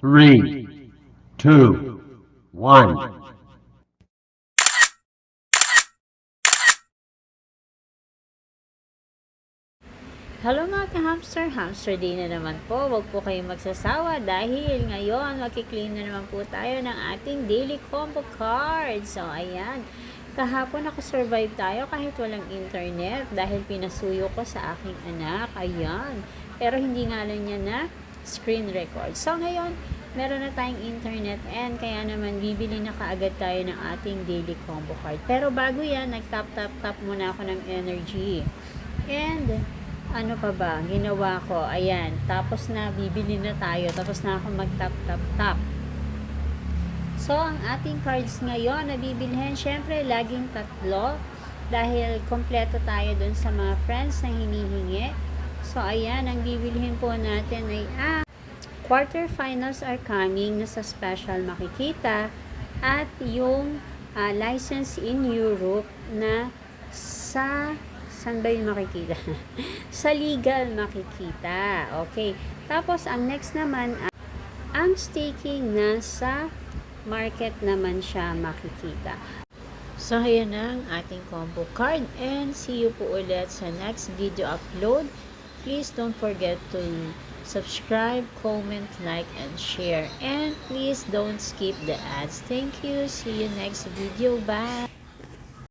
3, 2, 1. Hello mga ka-hamster, hamster day na naman po. Huwag po kayong magsasawa dahil ngayon makiklaim na naman po tayo ng ating daily combo card. So ayan, kahapon nakasurvive tayo kahit walang internet dahil pinasuyo ko sa aking anak. Ayan, pero hindi nga lang niya na screen record. So ngayon, meron na tayong internet and kaya naman bibili na kaagad tayo ng ating daily combo card. Pero bago yan, nag-tap muna ako ng energy. And ano pa ba, ginawa ko, ayan, tapos na, bibili na tayo, tapos na ako mag-tap. So, ang ating cards ngayon na bibilhin, syempre, laging tatlo, dahil kompleto tayo dun sa mga friends na hinihingi. So, ayan, ang bibilhin po natin ay, quarterfinals are coming, nasa special makikita, at yung license in Europe na sa saan ba yung makikita? Sa legal makikita. Okay. Tapos, ang next naman, ang staking na sa market naman siya makikita. So, ayan ang ating combo card. And see you po ulit sa next video upload. Please don't forget to subscribe, comment, like, and share. And please don't skip the ads. Thank you. See you next video. Bye!